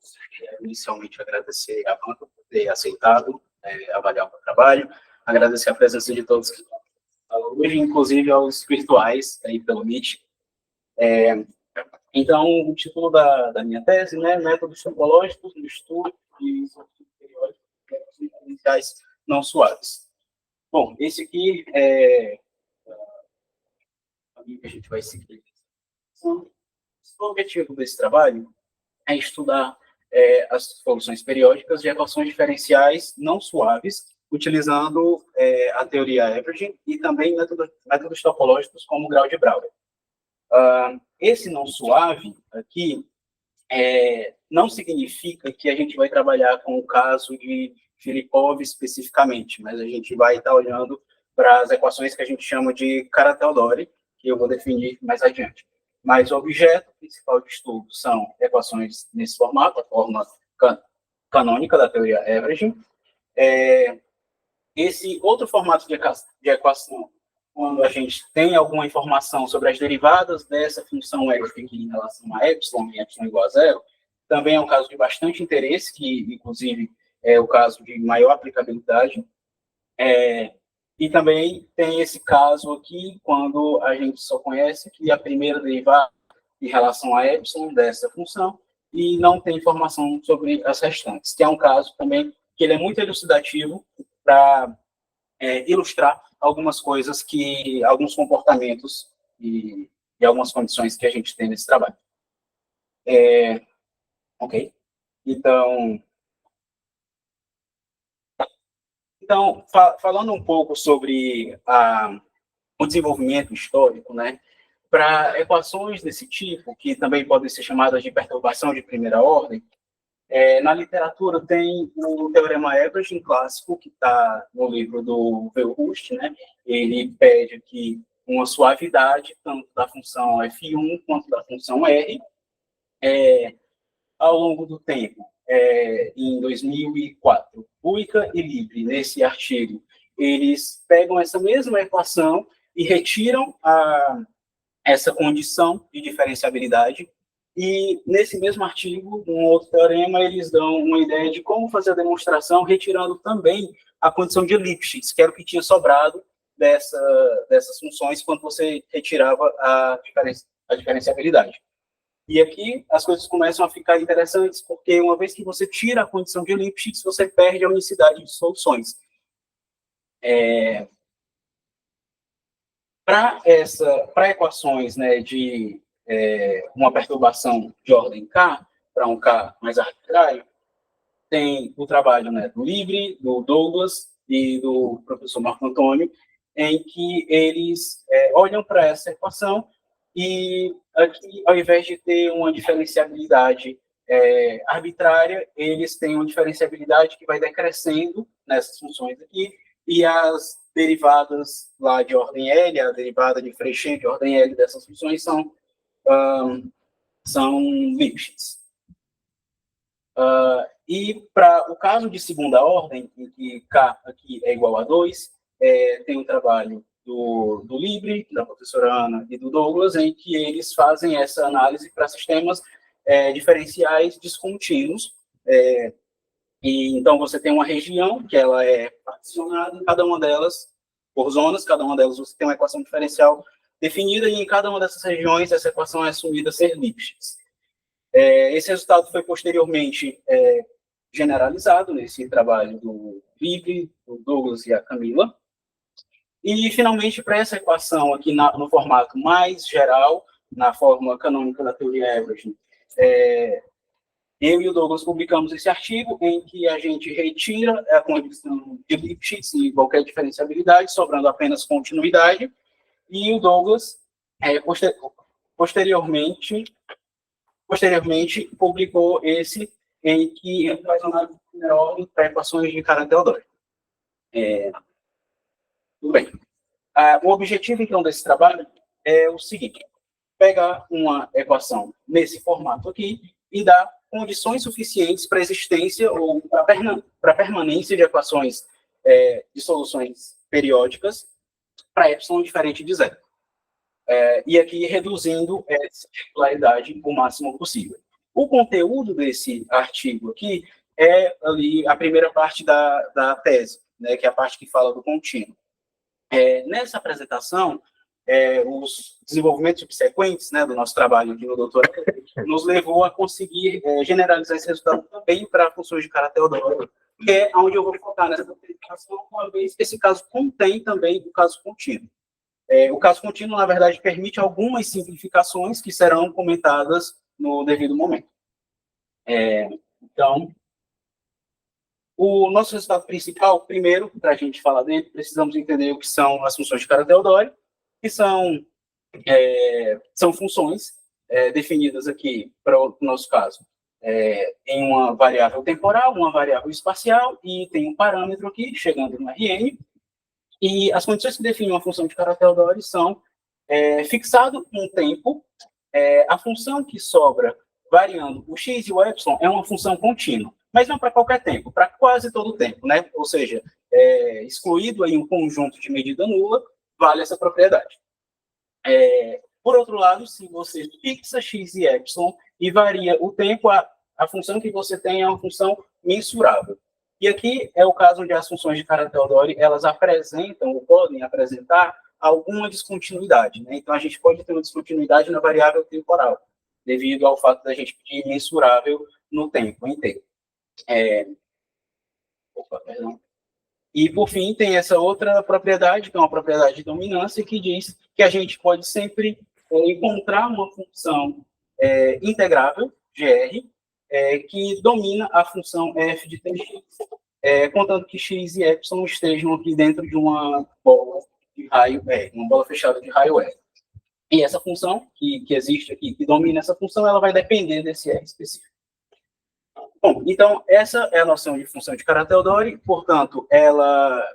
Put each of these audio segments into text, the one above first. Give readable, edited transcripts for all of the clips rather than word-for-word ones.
gostaria inicialmente agradecer a banca por ter aceitado avaliar o meu trabalho, agradecer a presença de todos que estão hoje, inclusive aos virtuais aí pelo Meet. Então, o título da minha tese, né, métodos topológicos no estudo de soluções periódicas diferenciais não suaves. Bom, esse aqui é a que a gente vai seguir. O objetivo desse trabalho é estudar as soluções periódicas de equações diferenciais não suaves, utilizando a teoria averaging e também métodos topológicos como o grau de Brouwer. Esse não suave aqui não significa que a gente vai trabalhar com o caso de Filipov especificamente, mas a gente vai estar olhando para as equações que a gente chama de Kara-Teodori, que eu vou definir mais adiante. Mas o objeto principal de estudo são equações nesse formato, a forma canônica da teoria averaging. Esse outro formato de equação, quando a gente tem alguma informação sobre as derivadas dessa função f aqui em relação a epsilon, e epsilon igual a zero, também é um caso de bastante interesse, que, inclusive, é o caso de maior aplicabilidade. E também tem esse caso aqui, quando a gente só conhece que a primeira derivada em relação a epsilon dessa função e não tem informação sobre as restantes, que é um caso também que ele é muito elucidativo para ilustrar algumas coisas alguns comportamentos e algumas condições que a gente tem nesse trabalho. Ok? Então, falando um pouco sobre o desenvolvimento histórico, né, para equações desse tipo, que também podem ser chamadas de perturbação de primeira ordem, na literatura tem o teorema averaging clássico, que está no livro do Wehrhust, né? Ele pede aqui uma suavidade, tanto da função f1 quanto da função r. Ao longo do tempo, em 2004, Buica e Libre, nesse artigo, eles pegam essa mesma equação e retiram essa condição de diferenciabilidade. E, nesse mesmo artigo, um outro teorema, eles dão uma ideia de como fazer a demonstração, retirando também a condição de Lipschitz, que era o que tinha sobrado dessas funções quando você retirava a diferenciabilidade. E aqui as coisas começam a ficar interessantes, porque uma vez que você tira a condição de Lipschitz, você perde a unicidade de soluções. Para equações, né, de uma perturbação de ordem K, para um K mais arbitrário, tem o trabalho, né, do Libre, do Douglas e do professor Marco Antônio, em que eles olham para essa equação e, aqui, ao invés de ter uma diferenciabilidade arbitrária, eles têm uma diferenciabilidade que vai decrescendo nessas funções aqui, e as derivadas lá de ordem L, a derivada de Frechet de ordem L dessas funções são Lipschitz. E para o caso de segunda ordem, em que K aqui é igual a 2, tem um trabalho do Libre, da professora Ana e do Douglas, em que eles fazem essa análise para sistemas diferenciais descontínuos. E então você tem uma região que ela é particionada em cada uma delas por zonas, cada uma delas você tem uma equação diferencial definida, e em cada uma dessas regiões essa equação é assumida ser Lipschitz. Esse resultado foi posteriormente generalizado nesse trabalho do Libre, do Douglas e a Camila. E, finalmente, para essa equação aqui no formato mais geral, na forma canônica da teoria averaging, eu e o Douglas publicamos esse artigo em que a gente retira a condição de Lipschitz e qualquer diferenciabilidade, sobrando apenas continuidade, e o Douglas, posteriormente, publicou esse em que ele faz análise de primeira ordem para equações de Kara-Teodori. Tudo bem. O objetivo, então, desse trabalho é o seguinte: pegar uma equação nesse formato aqui e dar condições suficientes para a existência ou para a permanência de equações de soluções periódicas para epsilon diferente de zero. E aqui reduzindo essa regularidade o máximo possível. O conteúdo desse artigo aqui é ali a primeira parte da tese, né, que é a parte que fala do contínuo. Nessa apresentação, os desenvolvimentos subsequentes, né, do nosso trabalho aqui no doutorado nos levou a conseguir generalizar esse resultado também para funções de caráter teodórico, que é onde eu vou focar nessa apresentação, uma vez que esse caso contém também o caso contínuo. O caso contínuo, na verdade, permite algumas simplificações que serão comentadas no devido momento. Então, o nosso resultado principal, primeiro, para a gente falar dele, precisamos entender o que são as funções de caráter teodórico, que são funções definidas aqui, para o nosso caso, em uma variável temporal, uma variável espacial, e tem um parâmetro aqui, chegando no Rn, e as condições que definem uma função de caráter teodórico são fixado um tempo, a função que sobra variando o x e o y é uma função contínua, mas não para qualquer tempo, para quase todo o tempo, né? Ou seja, excluído aí um conjunto de medida nula, vale essa propriedade. Por outro lado, se você fixa x e y e varia o tempo, a função que você tem é uma função mensurável. E aqui é o caso onde as funções de caráter teodórico, elas apresentam ou podem apresentar alguma descontinuidade, né? Então, a gente pode ter uma descontinuidade na variável temporal, devido ao fato da gente pedir mensurável no tempo inteiro. E, por fim, tem essa outra propriedade, que é uma propriedade de dominância, que diz que a gente pode sempre encontrar uma função integrável, GR, que domina a função f de tx, contanto que x e y estejam aqui dentro de uma bola de raio R, uma bola fechada de raio R. E essa função que existe aqui, que domina essa função, ela vai depender desse R específico. Bom, então, essa é a noção de função de caráter teodórico, portanto, ela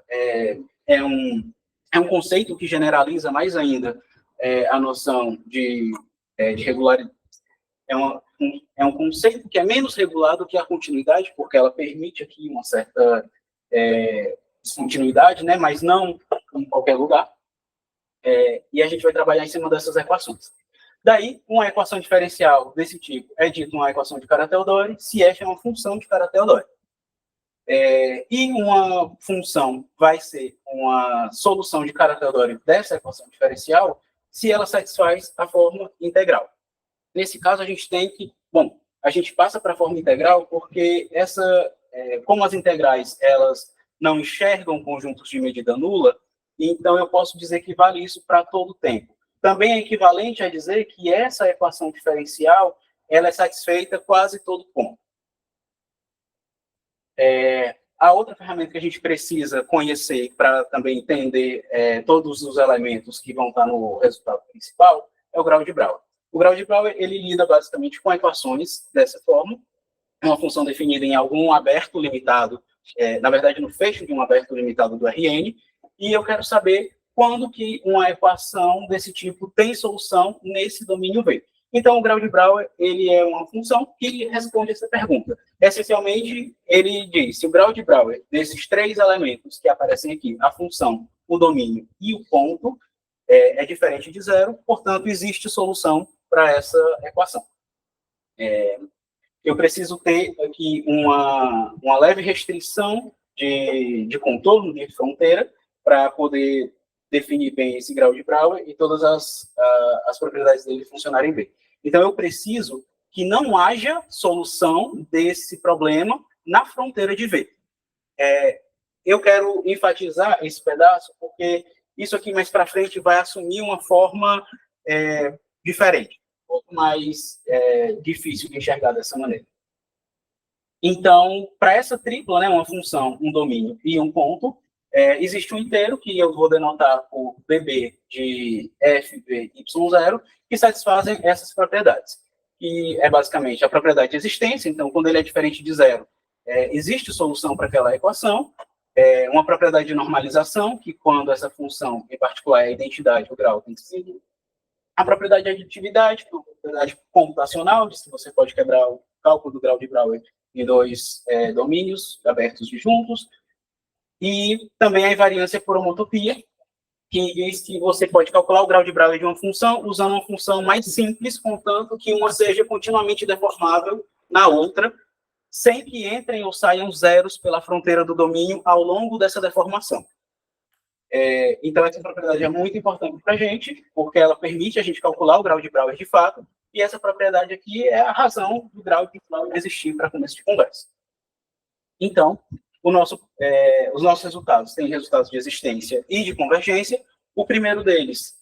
é um conceito que generaliza mais ainda a noção de regularidade. É um conceito que é menos regulado que a continuidade, porque ela permite aqui uma certa descontinuidade, né, mas não em qualquer lugar. E a gente vai trabalhar em cima dessas equações. Daí, uma equação diferencial desse tipo é dita uma equação de caráter teodórico, se f é uma função de caráter teodórico. E uma função vai ser uma solução de caráter teodórico dessa equação diferencial se ela satisfaz a forma integral. Nesse caso, a gente tem que... Bom, a gente passa para a forma integral porque como as integrais elas não enxergam conjuntos de medida nula, então eu posso dizer que vale isso para todo o tempo. Também é equivalente a dizer que essa equação diferencial ela é satisfeita quase todo ponto. A outra ferramenta que a gente precisa conhecer para também entender todos os elementos que vão estar no resultado principal é o grau de Brouwer. O grau de Brouwer, ele lida basicamente com equações dessa forma, uma função definida em algum aberto limitado, na verdade, no fecho de um aberto limitado do Rn, e eu quero saber quando que uma equação desse tipo tem solução nesse domínio V. Então, o grau de Brouwer, ele é uma função que responde essa pergunta. Essencialmente, ele diz, se o grau de Brouwer, desses três elementos que aparecem aqui, a função, o domínio e o ponto, é diferente de zero, portanto, existe solução para essa equação. Eu preciso ter aqui uma leve restrição de contorno, de fronteira, para poder definir bem esse grau de Brouwer e todas as propriedades dele funcionarem bem. Então, eu preciso que não haja solução desse problema na fronteira de V. Eu quero enfatizar esse pedaço, porque isso aqui mais para frente vai assumir uma forma diferente, um pouco mais difícil de enxergar dessa maneira. Então, para essa tripla, né, uma função, um domínio e um ponto, existe um inteiro que eu vou denotar por BB de f, v, y0, que satisfazem essas propriedades. Que é basicamente a propriedade de existência, então, quando ele é diferente de zero, existe solução para aquela equação, uma propriedade de normalização, que quando essa função, em particular, é a identidade, o grau tem que ser. A propriedade de aditividade, que é uma propriedade computacional, diz que você pode quebrar o cálculo do grau de Brouwer em dois domínios abertos e juntos. E também a invariância por homotopia, que diz que você pode calcular o grau de Brauer de uma função usando uma função mais simples, contanto que uma seja continuamente deformável na outra, sem que entrem ou saiam zeros pela fronteira do domínio ao longo dessa deformação. Então, essa propriedade é muito importante para a gente, porque ela permite a gente calcular o grau de Brauer de fato, e essa propriedade aqui é a razão do grau de Brauer existir para começo de conversa. Então, os nossos resultados têm resultados de existência e de convergência. O primeiro deles,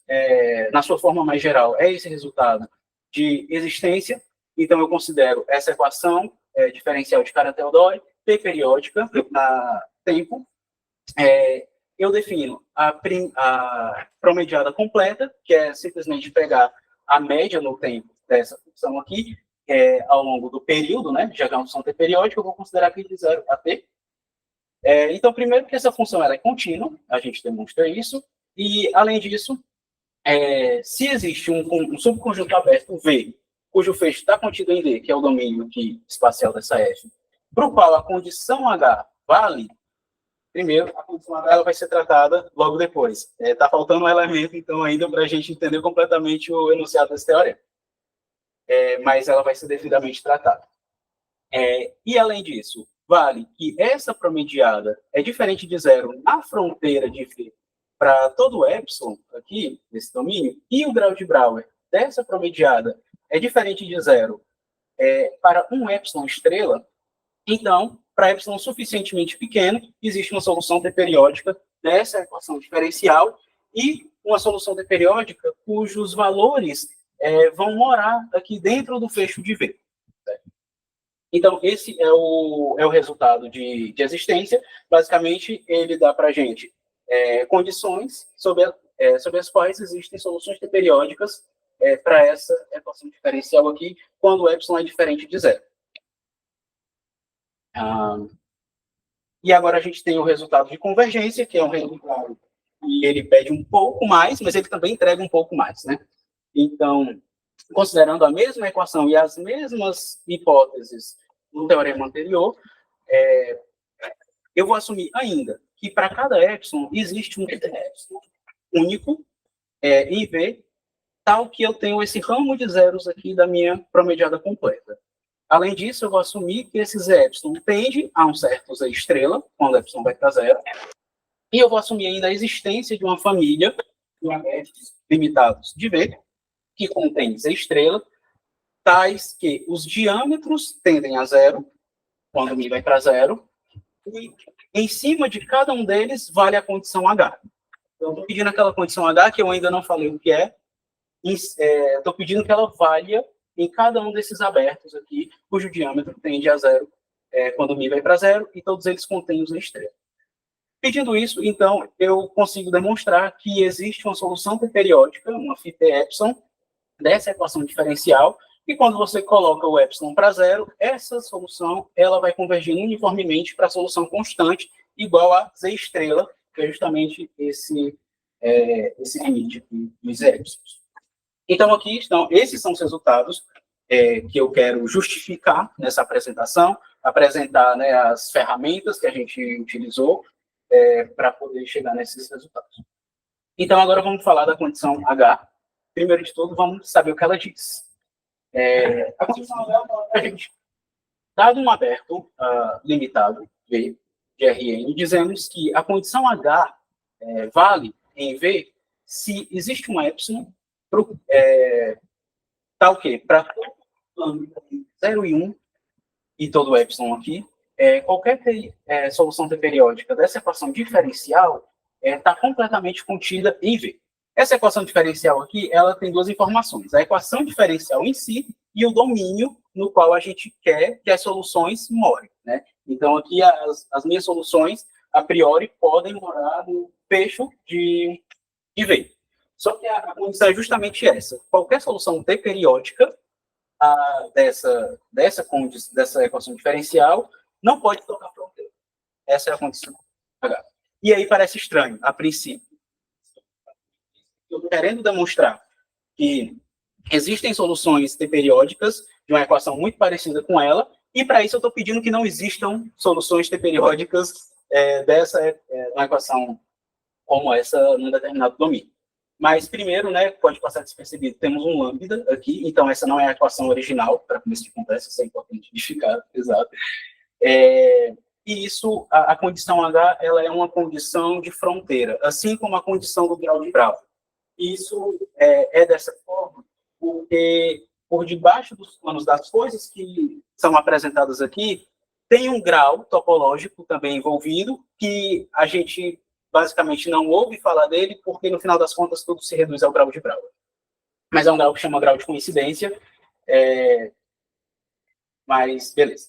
na sua forma mais geral, é esse resultado de existência. Então, eu considero essa equação diferencial de Kara-Teodori, P periódica, na tempo. Eu defino a promediada completa, que é simplesmente pegar a média no tempo dessa função aqui, ao longo do período, né, já que é uma função t periódica, eu vou considerar aqui de 0 a t. Então, primeiro que essa função ela é contínua, a gente demonstra isso, e, além disso, se existe um subconjunto aberto V, cujo fecho está contido em D, que é o domínio aqui espacial dessa F, para o qual a condição H vale, primeiro, a condição H ela vai ser tratada logo depois. Está faltando um elemento, então, ainda para a gente entender completamente o enunciado desse teorema. Mas ela vai ser devidamente tratada. E, além disso, vale que essa promediada é diferente de zero na fronteira de V para todo o epsilon aqui, nesse domínio, e o grau de Brauer dessa promediada é diferente de zero para um epsilon estrela. Então, para epsilon suficientemente pequeno, existe uma solução t periódica dessa equação diferencial e uma solução t periódica cujos valores vão morar aqui dentro do fecho de V. Então, esse é o resultado de existência. Basicamente, ele dá para a gente condições sobre as quais existem soluções t periódicas para essa equação diferencial aqui, quando o epsilon é diferente de zero. E agora a gente tem o resultado de convergência, que é um resultado que ele pede um pouco mais, mas ele também entrega um pouco mais, né? Então, considerando a mesma equação e as mesmas hipóteses do teorema anterior, eu vou assumir ainda que para cada epsilon existe um epsilon único em V, tal que eu tenho esse ramo de zeros aqui da minha promediada completa. Além disso, eu vou assumir que esses epsilon tendem a um certo Z estrela, quando epsilon vai para zero, e eu vou assumir ainda a existência de uma família de abertos limitados de V, que contém Z estrela, tais que os diâmetros tendem a zero, quando mi vai para zero, e em cima de cada um deles vale a condição H. Então, estou pedindo aquela condição H, que eu ainda não falei o que é, estou pedindo que ela valha em cada um desses abertos aqui, cujo diâmetro tende a zero quando mi vai para zero, e todos eles contêm os estrela. Pedindo isso, então, eu consigo demonstrar que existe uma solução periódica, uma φt epsilon, dessa equação diferencial, e quando você coloca o epsilon para zero, essa solução ela vai convergindo uniformemente para a solução constante, igual a Z estrela, que é justamente esse limite aqui dos epsilons. Então, aqui estão, esses são os resultados que eu quero justificar nessa apresentação, apresentar, né, as ferramentas que a gente utilizou para poder chegar nesses resultados. Então, agora vamos falar da condição H. Primeiro de tudo, vamos saber o que ela diz. A condição H fala para a gente, dado um aberto limitado, V, de Rn, dizemos que a condição H vale em V se existe um epsilon tal que, para todo plano 0 e 1, e todo epsilon aqui, qualquer solução t periódica dessa equação diferencial está completamente contida em V. Essa equação diferencial aqui, ela tem duas informações. A equação diferencial em si e o domínio no qual a gente quer que as soluções morem, né? Então, aqui, as minhas soluções, a priori, podem morar no fecho de V. Só que a condição é justamente essa. Qualquer solução t periódica dessa equação diferencial não pode tocar fronteira. Essa é a condição H. E aí parece estranho, a princípio. Eu estou querendo demonstrar que existem soluções t periódicas de uma equação muito parecida com ela, e para isso eu estou pedindo que não existam soluções t periódicas dessa uma equação como essa num determinado domínio. Mas, primeiro, né, pode passar despercebido, temos um lambda aqui, então essa não é a equação original, para começo de conversa, isso é importante de ficar, exato. E isso, a condição H, ela é uma condição de fronteira, assim como a condição do grau de Browne. Isso é dessa forma, porque por debaixo dos planos das coisas que são apresentadas aqui, tem um grau topológico também envolvido, que a gente basicamente não ouve falar dele, porque no final das contas tudo se reduz ao grau de Browne. Mas é um grau que chama grau de coincidência, mas beleza.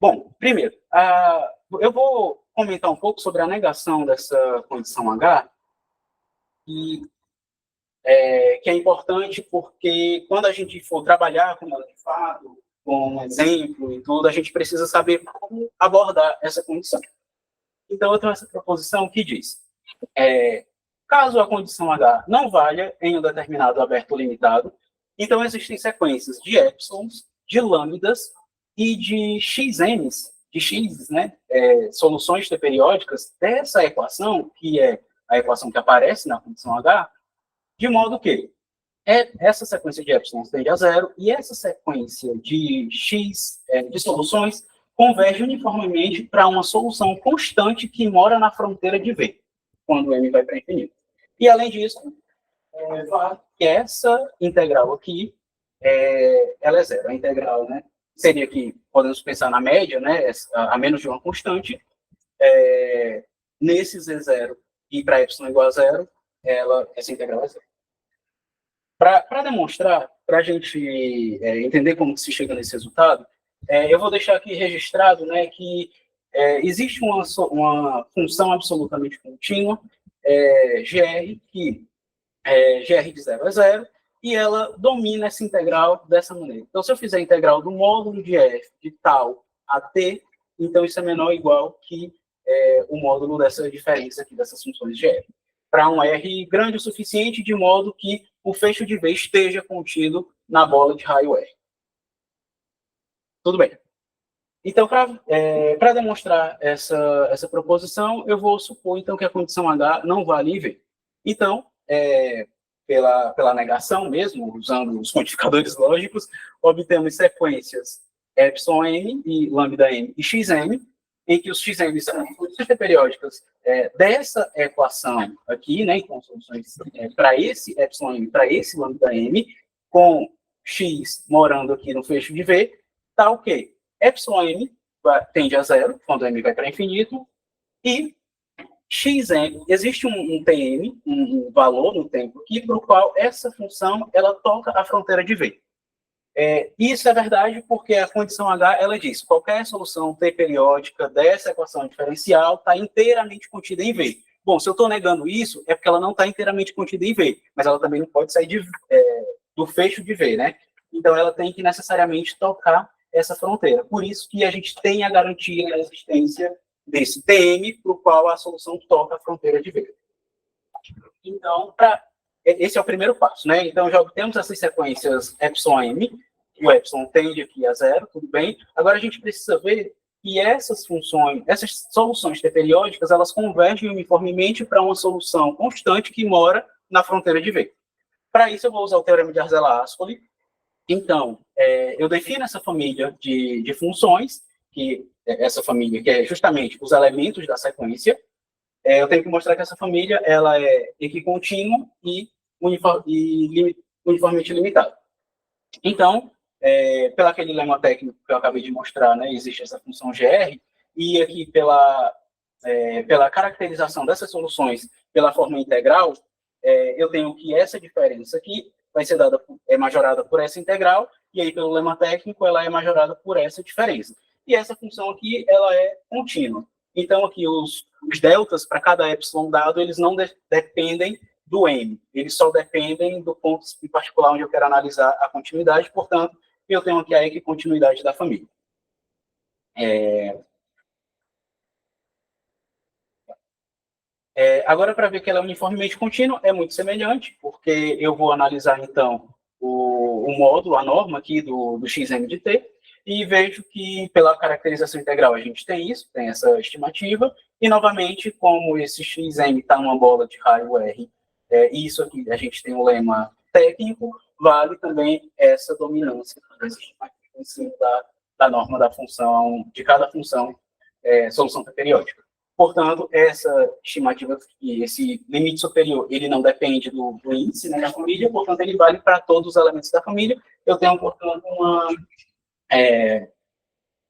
Bom, primeiro, eu vou comentar um pouco sobre a negação dessa condição H, que é importante porque quando a gente for trabalhar com ela de fato, com um exemplo e tudo, a gente precisa saber como abordar essa condição. Então, eu tenho essa proposição que diz, caso a condição H não valha em um determinado aberto limitado, então existem sequências de épsilons, de lambdas e de xm's, de x, né, soluções periódicas dessa equação, que é a equação que aparece na condição H, de modo que essa sequência de épsilons tende a zero e essa sequência de x de soluções converge uniformemente para uma solução constante que mora na fronteira de V, quando m vai para infinito. E, além disso, que essa integral aqui, ela é zero. A integral, né, seria que podemos pensar na média, né, a menos de uma constante, nesse z0 e para y igual a zero, essa integral é zero. Para demonstrar, para a gente entender como que se chega nesse resultado, eu vou deixar aqui registrado, né, que existe uma função absolutamente contínua, GR, que GR de 0 a 0, e ela domina essa integral dessa maneira. Então, se eu fizer a integral do módulo de f de tal a t, então isso é menor ou igual que o módulo dessa diferença aqui, dessas funções de f. Para um R grande o suficiente, de modo que o fecho de V esteja contido na bola de raio R. Tudo bem. Então, para demonstrar essa proposição, eu vou supor, então, que a condição H não vale em V. Então, pela negação mesmo, usando os quantificadores lógicos, obtemos sequências εm e lambda-m e xm, em que os xm são funções periódicas dessa equação aqui, né, com soluções para esse εm, para esse lambda-m, com x morando aqui no fecho de V, tal que εm tende a zero, quando m vai para infinito, e xm, existe um tm, um valor no tempo aqui, para o qual essa função ela toca a fronteira de V. Isso é verdade porque a condição H, ela diz, qualquer solução T periódica dessa equação diferencial está inteiramente contida em V. Bom, se eu estou negando isso, é porque ela não está inteiramente contida em V, mas ela também não pode sair do fecho de V, né? Então, ela tem que necessariamente tocar essa fronteira. Por isso que a gente tem a garantia da existência desse TM, para o qual a solução toca a fronteira de V. Então, esse é o primeiro passo, né? Então, já obtemos essas sequências εm, o epsilon tende aqui a zero, tudo bem. Agora, a gente precisa ver que essas funções, essas soluções periódicas, elas convergem uniformemente para uma solução constante que mora na fronteira de V. Para isso, eu vou usar o teorema de Arzelà-Ascoli. Então, eu defino essa família de funções, que essa família que é justamente os elementos da sequência. Eu tenho que mostrar que essa família ela é equicontínua e uniformemente limitada. Então, pelo aquele lema técnico que eu acabei de mostrar, né, existe essa função GR, e aqui pela caracterização dessas soluções pela forma integral, eu tenho que essa diferença aqui vai ser majorada por essa integral, e aí pelo lema técnico ela é majorada por essa diferença. E essa função aqui, ela é contínua. Então, aqui os deltas para cada epsilon dado, eles não dependem do m, eles só dependem do ponto em particular onde eu quero analisar a continuidade, portanto, eu tenho aqui a equicontinuidade da família. Agora, para ver que ela é uniformemente contínua, é muito semelhante, porque eu vou analisar, então, o módulo, a norma aqui do xm de t, e vejo que, pela caracterização integral, a gente tem isso, tem essa estimativa, e, novamente, como esse xm está numa bola de raio R, isso aqui, a gente tem um lema técnico, vale também essa dominância dessa estimativa em cima da norma da função, de cada função, solução periódica. Portanto, essa estimativa, esse limite superior, ele não depende do índice, né, da família, portanto, ele vale para todos os elementos da família. Eu tenho, portanto,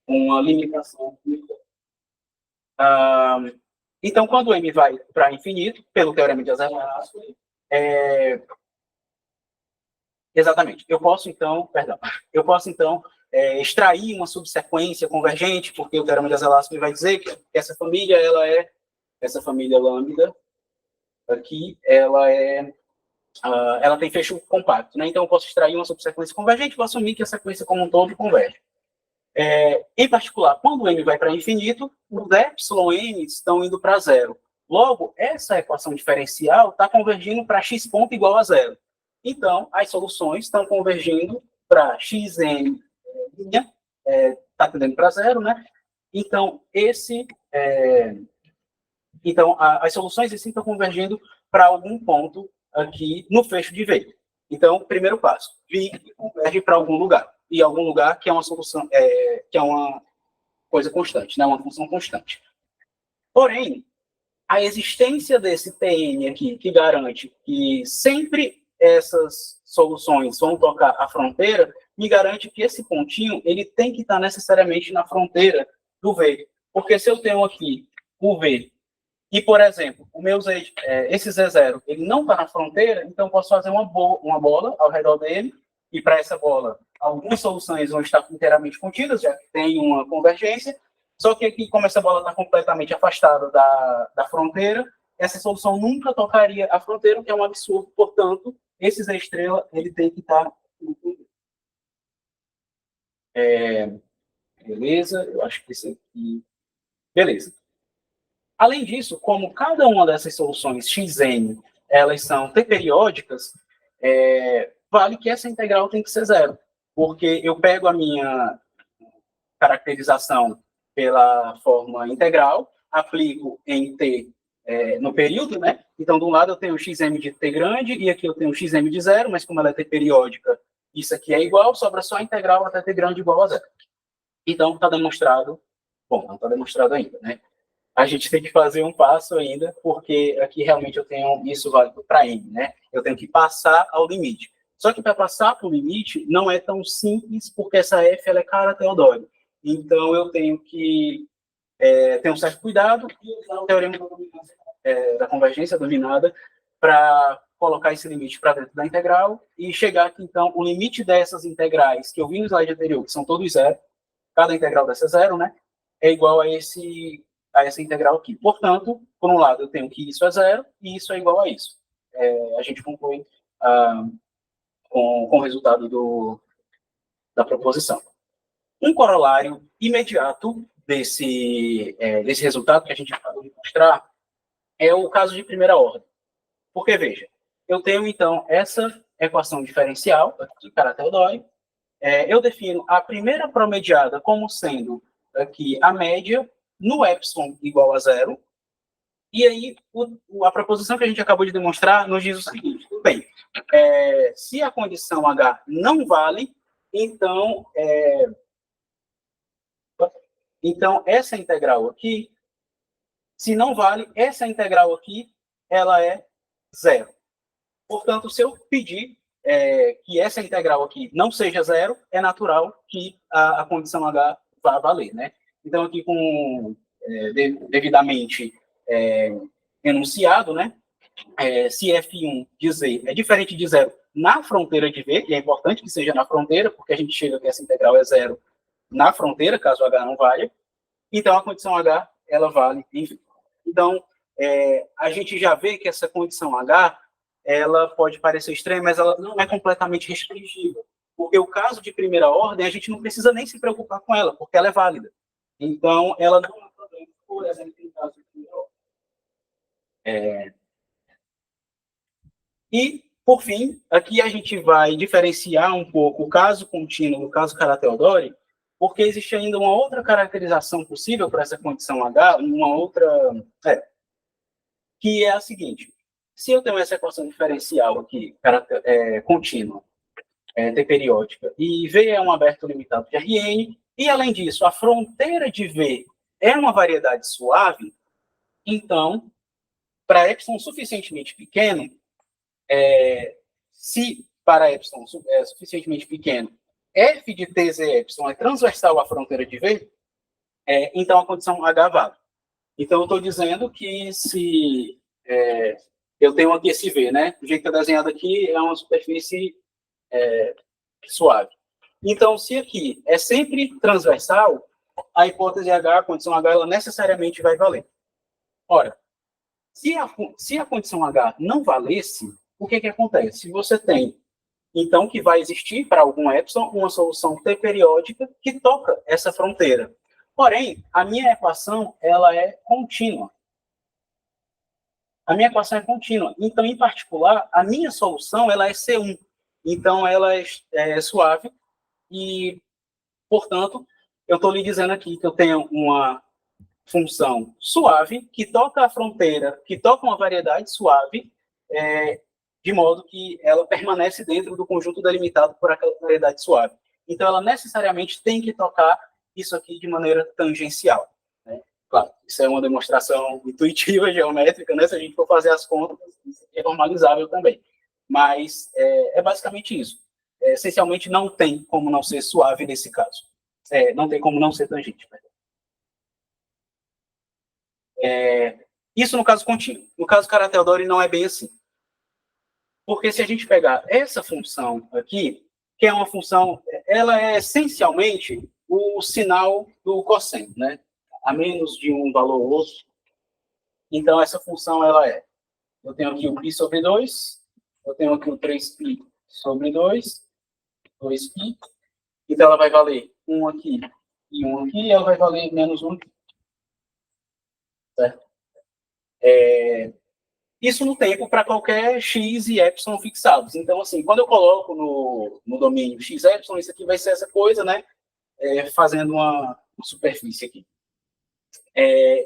uma limitação. Então, quando o M vai para infinito, pelo teorema de Azelastro, exatamente, eu posso, então, extrair uma subsequência convergente, porque o teorema de Azelastro vai dizer que essa família, essa família lambda aqui, ela tem fecho compacto, né? Então, eu posso extrair uma subsequência convergente, vou assumir que a sequência como um todo converge. Em particular, quando o M vai para infinito, os εn estão indo para zero. Logo, essa equação diferencial está convergindo para x ponto igual a zero. Então, as soluções estão convergindo para xn linha, está tendendo para zero, né? Então, as soluções assim estão convergindo para algum ponto aqui no fecho de V. Então, primeiro passo, V converge para algum lugar. E algum lugar que é uma solução, que é uma coisa constante, né? Uma função constante. Porém, a existência desse Tn aqui, que garante que sempre essas soluções vão tocar a fronteira, me garante que esse pontinho ele tem que estar necessariamente na fronteira do V. Porque se eu tenho aqui o V e, por exemplo, esse Z0 ele não está na fronteira, então eu posso fazer uma bola ao redor dele, e para essa bola, algumas soluções vão estar inteiramente contidas, já que tem uma convergência, só que aqui, como essa bola está completamente afastada da fronteira, essa solução nunca tocaria a fronteira, o que é um absurdo. Portanto, esse Z estrela ele tem que estar... Beleza, eu acho que esse aqui... Beleza. Além disso, como cada uma dessas soluções xn, elas são t-periódicas, vale que essa integral tem que ser zero, porque eu pego a minha caracterização pela forma integral, aplico em t no período, né? Então, de um lado eu tenho xm de t grande, e aqui eu tenho xm de zero, mas como ela é t-periódica, isso aqui é igual, sobra só a integral até t grande igual a zero. Então, está demonstrado... Bom, não está demonstrado ainda, né? A gente tem que fazer um passo ainda, porque aqui realmente eu tenho isso válido para M, né? Eu tenho que passar ao limite. Só que para passar para o limite não é tão simples, porque essa F ela é cara Teodoro. Então eu tenho que ter um certo cuidado e usar o teorema da convergência dominada para colocar esse limite para dentro da integral e chegar aqui, então, o limite dessas integrais que eu vi no slide anterior, que são todos zero, cada integral dessa é zero, né? É igual a essa integral aqui. Portanto, por um lado, eu tenho que isso é zero e isso é igual a isso. A gente conclui com o resultado da proposição. Um corolário imediato desse resultado que a gente acabou de mostrar é o caso de primeira ordem. Porque, veja, eu tenho, então, essa equação diferencial de caráter Dóri. Eu defino a primeira promediada como sendo aqui a média no epsilon igual a zero, e aí a proposição que a gente acabou de demonstrar nos diz o seguinte: tudo bem, se a condição H não vale, então essa integral aqui, se não vale, essa integral aqui, ela é zero. Portanto, se eu pedir que essa integral aqui não seja zero, é natural que a condição H vá valer, né? Então, aqui devidamente enunciado, né? Se F1 de Z é diferente de zero na fronteira de V, e é importante que seja na fronteira, porque a gente chega que essa integral é zero na fronteira, caso H não valha, então a condição H, ela vale em V. Então, a gente já vê que essa condição H, ela pode parecer estranha, mas ela não é completamente restritiva, porque o caso de primeira ordem, a gente não precisa nem se preocupar com ela, porque ela é válida. Então, ela não é problema, por exemplo, em caso de primeira ordem. E, por fim, aqui a gente vai diferenciar um pouco o caso contínuo do caso Cara-Teodori, porque existe ainda uma outra caracterização possível para essa condição H, que é a seguinte: se eu tenho essa equação diferencial aqui, contínua, T periódica, e V é um aberto limitado de Rn, e além disso, a fronteira de V é uma variedade suave, então, para epsilon suficientemente pequeno, se para epsilon é suficientemente pequeno, f de Tz epsilon é transversal à fronteira de V, então a condição H vale. Então, eu estou dizendo que se eu tenho aqui esse V, né? O jeito que é desenhado aqui é uma superfície suave. Então, se aqui é sempre transversal, a hipótese H, a condição H, ela necessariamente vai valer. Ora, se a condição H não valesse, o que acontece? Você tem, então, que vai existir para algum epsilon uma solução T periódica que toca essa fronteira. Porém, a minha equação ela é contínua. A minha equação é contínua. Então, em particular, a minha solução ela é C1. Então, ela é suave e, portanto, eu estou lhe dizendo aqui que eu tenho uma função suave que toca a fronteira, que toca uma variedade suave, de modo que ela permanece dentro do conjunto delimitado por aquela variedade suave. Então, ela necessariamente tem que tocar isso aqui de maneira tangencial. Né? Claro, isso é uma demonstração intuitiva, geométrica, né? Se a gente for fazer as contas, isso é normalizável também. Mas é basicamente isso. Essencialmente, não tem como não ser suave nesse caso. Não tem como não ser tangente. Isso no caso contínuo. No caso Kara-Teodori não é bem assim. Porque se a gente pegar essa função aqui, que é uma função, ela é essencialmente o sinal do cosseno, né? A menos de um valor ou outro. Então, essa função, eu tenho aqui o π sobre 2, eu tenho aqui o 3π sobre 2, 2π, então ela vai valer 1 aqui e 1 aqui, e ela vai valer menos 1 aqui. Certo? Isso no tempo para qualquer x e epsilon fixados. Então, assim, quando eu coloco no domínio x, epsilon, isso aqui vai ser essa coisa, né? Fazendo uma superfície aqui.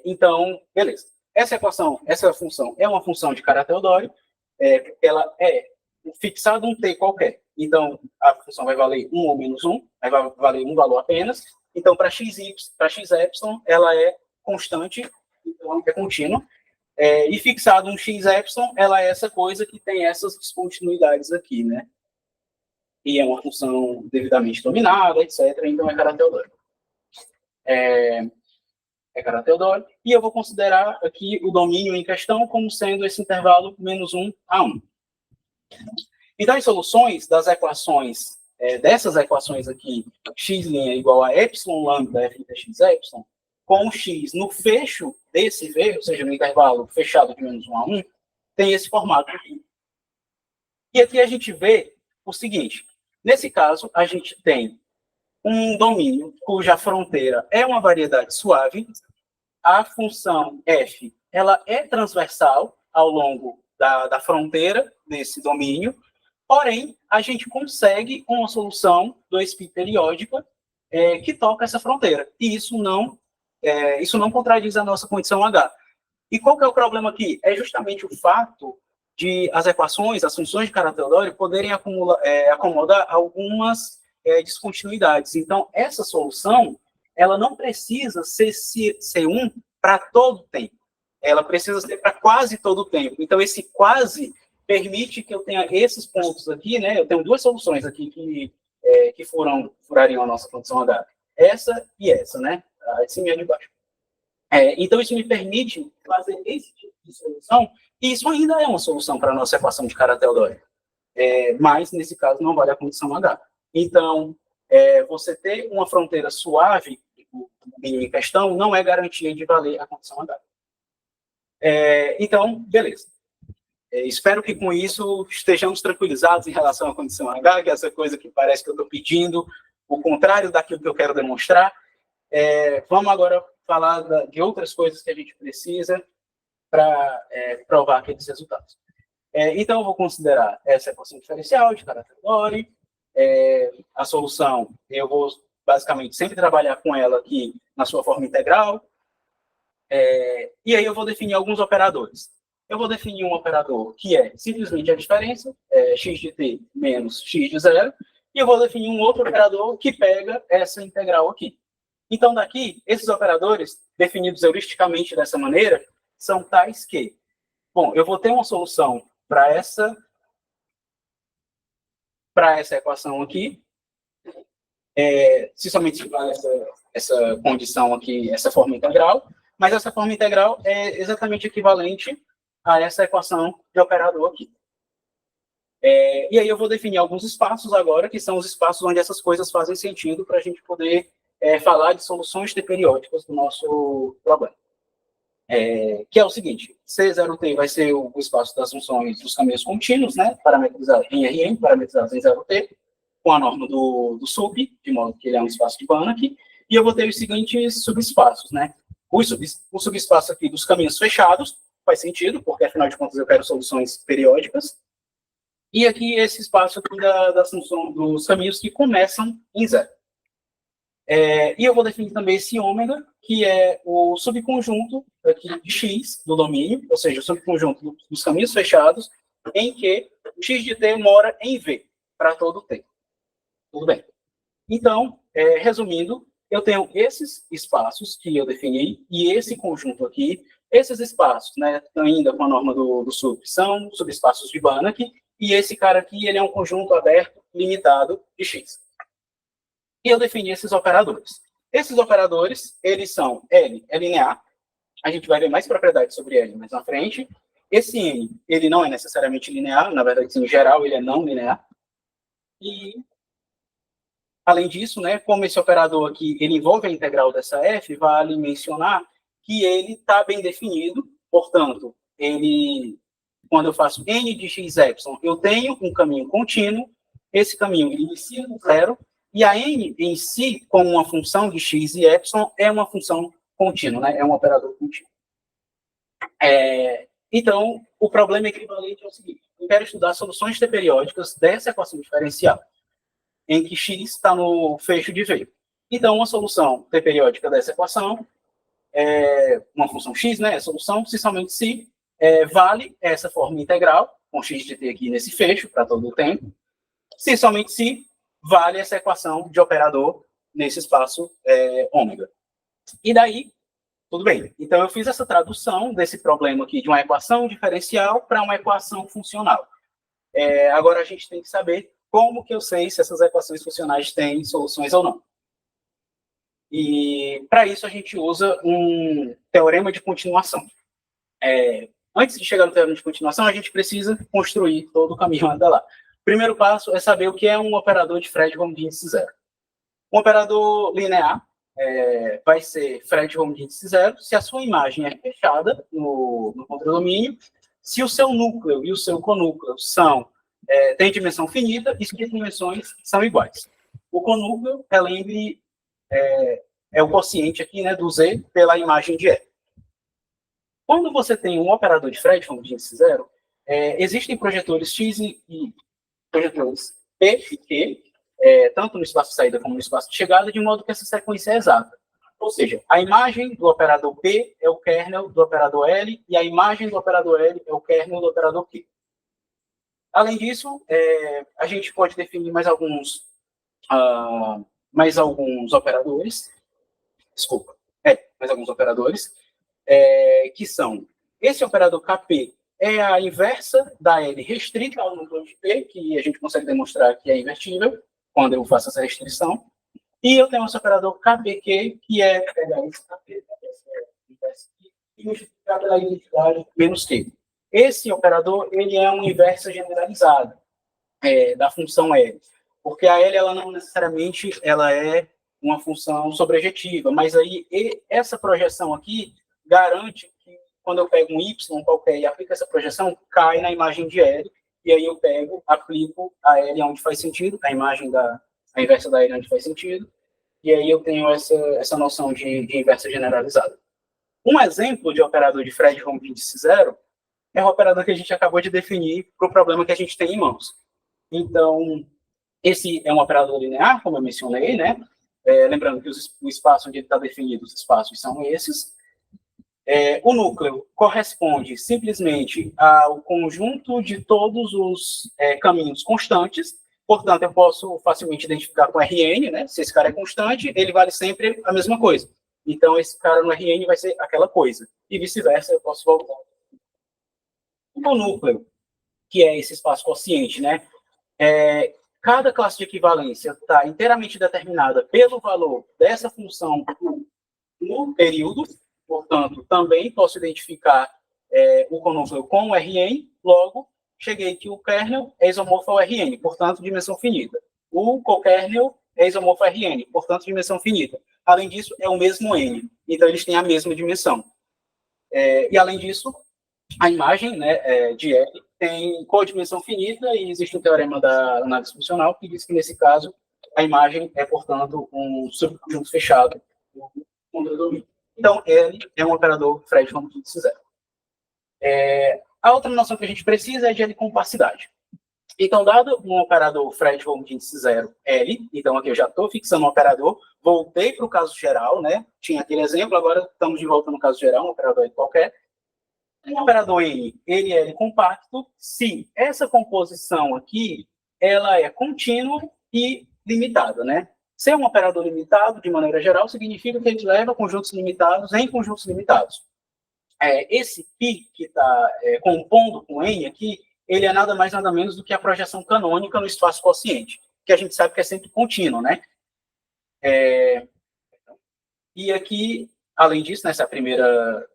Então, beleza. Essa função é uma função de Kara-Teodori, ela é fixada um t qualquer. Então, a função vai valer 1 ou menos 1, vai valer um valor apenas. Então, para x epsilon, ela é constante, então é contínua. E fixado um x epsilon, ela é essa coisa que tem essas descontinuidades aqui, né? E é uma função devidamente dominada, etc. Então, é Kara-Teodori. Kara-Teodori. E eu vou considerar aqui o domínio em questão como sendo esse intervalo menos 1 a 1. Então, as soluções das equações, dessas equações aqui, x' igual a epsilon lambda f de x epsilon, com o x no fecho desse V, ou seja, no intervalo fechado de menos 1 a 1, tem esse formato aqui. E aqui a gente vê o seguinte: nesse caso, a gente tem um domínio cuja fronteira é uma variedade suave, a função f ela é transversal ao longo da fronteira desse domínio, porém, a gente consegue uma solução 2π periódica que toca essa fronteira. E isso não contradiz a nossa condição H. E qual que é o problema aqui? É justamente o fato de as equações, as funções de Kara-Teodori poderem acomodar algumas descontinuidades. Então, essa solução, ela não precisa ser C1 para todo o tempo. Ela precisa ser para quase todo o tempo. Então, esse quase permite que eu tenha esses pontos aqui, né? Eu tenho duas soluções aqui que furariam a nossa condição H. Essa e essa, né? De cima e de baixo. Então, isso me permite fazer esse tipo de solução, e isso ainda é uma solução para a nossa equação de Kara-Teodori. Mas, nesse caso, não vale a condição H. Então, você ter uma fronteira suave, em questão, não é garantia de valer a condição H. Então, beleza. Espero que com isso estejamos tranquilizados em relação à condição H, que é essa coisa que parece que eu estou pedindo, o contrário daquilo que eu quero demonstrar. Vamos agora falar de outras coisas que a gente precisa para provar aqueles resultados. Então, eu vou considerar essa equação diferencial de Kara-Teodori. A solução, eu vou basicamente, sempre trabalhar com ela aqui na sua forma integral. E aí eu vou definir alguns operadores. Eu vou definir um operador que é simplesmente a diferença, x de t menos x de zero, e eu vou definir um outro operador que pega essa integral aqui. Então, daqui, esses operadores, definidos heuristicamente dessa maneira, são tais que, bom, eu vou ter uma solução para essa equação aqui, se somente se tiver essa condição aqui, essa forma integral, mas essa forma integral é exatamente equivalente a essa equação de operador aqui. E aí eu vou definir alguns espaços agora, que são os espaços onde essas coisas fazem sentido para a gente poder falar de soluções T periódicas do nosso problema. Que é o seguinte, C0T vai ser o espaço das funções dos caminhos contínuos, né, parametrizados em Rn, parametrizados em 0T, com a norma do sub, de modo que ele é um espaço de Banach, e eu vou ter os seguintes subespaços, né? O subespaço aqui dos caminhos fechados, faz sentido, porque afinal de contas eu quero soluções periódicas, e aqui esse espaço aqui da função dos caminhos que começam em zero. E eu vou definir também esse ômega, que é o subconjunto aqui de x do domínio, ou seja, o subconjunto dos caminhos fechados, em que o x de t mora em V, para todo t. Tudo bem. Então, resumindo, eu tenho esses espaços que eu defini e esse conjunto aqui. Esses espaços, né, ainda com a norma do sub, são subespaços de Banach, e esse cara aqui, ele é um conjunto aberto limitado de x. E eu defini esses operadores. Esses operadores, eles são L é linear, a gente vai ver mais propriedades sobre L mais na frente. Esse N, ele não é necessariamente linear, na verdade, em geral, ele é não linear. E, além disso, né, como esse operador aqui, ele envolve a integral dessa f, vale mencionar que ele está bem definido, portanto, quando eu faço n de x, y, eu tenho um caminho contínuo, esse caminho inicia no zero, e a n em si, como uma função de x e y, é uma função contínua, né, é um operador contínuo. Então, o problema equivalente é o seguinte, eu quero estudar soluções T periódicas dessa equação diferencial, em que x está no fecho de V. Então, uma solução T periódica dessa equação uma função x, né, é solução, se somente se vale essa forma integral, com x de t aqui nesse fecho, para todo o tempo, se somente se vale essa equação de operador nesse espaço ômega. E daí, tudo bem. Então, eu fiz essa tradução desse problema aqui de uma equação diferencial para uma equação funcional. Agora, a gente tem que saber como que eu sei se essas equações funcionais têm soluções ou não. E, para isso, a gente usa um teorema de continuação. Antes de chegar no teorema de continuação, a gente precisa construir todo o caminho até lá. O primeiro passo é saber o que é um operador de Fredholm de índice zero. Um operador linear vai ser Fredholm de índice zero se a sua imagem é fechada no contradomínio, se o seu núcleo e o seu conúcleo têm dimensão finita e suas dimensões são iguais. O conúcleo, relembre, é o quociente aqui, né, do Z pela imagem de E. Quando você tem um operador de Fredholm de índice zero, existem projetores X e projetores P e Q, tanto no espaço de saída como no espaço de chegada, de modo que essa sequência é exata. Ou seja, a imagem do operador P é o kernel do operador L, e a imagem do operador L é o kernel do operador Q. Além disso, a gente pode definir mais alguns operadores, que são, esse operador Kp é a inversa da L restrita ao núcleo de P, que a gente consegue demonstrar que é invertível, quando eu faço essa restrição. E eu tenho esse operador Kpq, que é pegar esse Kp, e multiplicar pela identidade menos Q. Esse operador, ele é uma inversa generalizada da função L, porque a L, ela não necessariamente ela é uma função sobrejetiva, mas aí essa projeção aqui garante que quando eu pego um y qualquer e aplico essa projeção, cai na imagem de L, e aí eu aplico a L onde faz sentido, a inversa da L onde faz sentido, e aí eu tenho essa noção de inversa generalizada. Um exemplo de operador de Fredholm de índice zero é o operador que a gente acabou de definir para o problema que a gente tem em mãos. Então, esse é um operador linear, como eu mencionei, né? lembrando que o espaço onde ele está definido, os espaços são esses. O núcleo corresponde simplesmente ao conjunto de todos os caminhos constantes. Portanto, eu posso facilmente identificar com RN, né? Se esse cara é constante, ele vale sempre a mesma coisa. Então, esse cara no RN vai ser aquela coisa. E vice-versa, eu posso voltar. O núcleo, que é esse espaço quociente, né? Cada classe de equivalência está inteiramente determinada pelo valor dessa função no período. Portanto, também posso identificar o conúcleo com o Rn, logo, cheguei que o kernel é isomorfo ao Rn, portanto, dimensão finita. O cokernel é isomorfo ao Rn, portanto, dimensão finita. Além disso, é o mesmo N, então eles têm a mesma dimensão. E, além disso, a imagem, né, de L tem codimensão finita e existe um teorema da análise funcional que diz que, nesse caso, a imagem é, portanto, um subconjunto fechado do domínio. Então, L é um operador Fredholm de índice zero. A outra noção que a gente precisa é de L comparsidade. Então, dado um operador Fredholm de índice zero, L, então aqui eu já estou fixando um operador, voltei para o caso geral, né? Tinha aquele exemplo, agora estamos de volta no caso geral, um operador L qualquer. Um operador N, ele é L compacto, se essa composição aqui, ela é contínua e limitada, né? Ser um operador limitado, de maneira geral, significa que ele leva conjuntos limitados em conjuntos limitados. Esse π que está compondo com N aqui, ele é nada mais nada menos do que a projeção canônica no espaço quociente, que a gente sabe que é sempre contínuo, né? E aqui, além disso, nessa primeira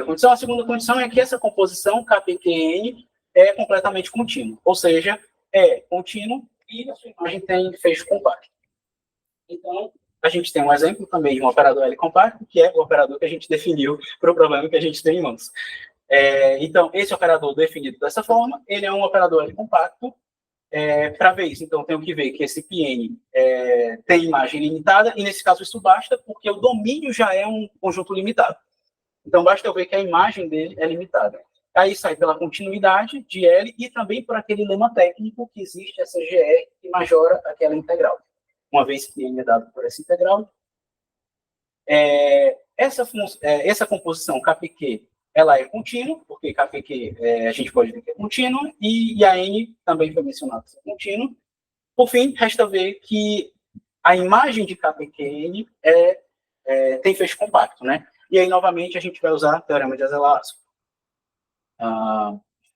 condição, a segunda condição é que essa composição KPQN é completamente contínua, ou seja, é contínuo e a sua imagem tem fecho compacto. Então, a gente tem um exemplo também de um operador L compacto, que é o operador que a gente definiu para o problema que a gente tem em mãos. Então, esse operador definido dessa forma, ele é um operador L compacto. Para ver isso, então, tenho que ver que esse PN tem imagem limitada, e nesse caso isso basta, porque o domínio já é um conjunto limitado. Então, basta eu ver que a imagem dele é limitada. Aí sai pela continuidade de L e também por aquele lema técnico que existe essa GR que majora aquela integral. Uma vez que N é dado por essa integral. Essa composição KPQ, ela é contínua, porque KPQ a gente pode ver que é contínua, e a N também foi mencionado ser contínua. Por fim, resta ver que a imagem de KPQN tem fecho compacto, né? E aí, novamente, a gente vai usar o teorema de Azelasco.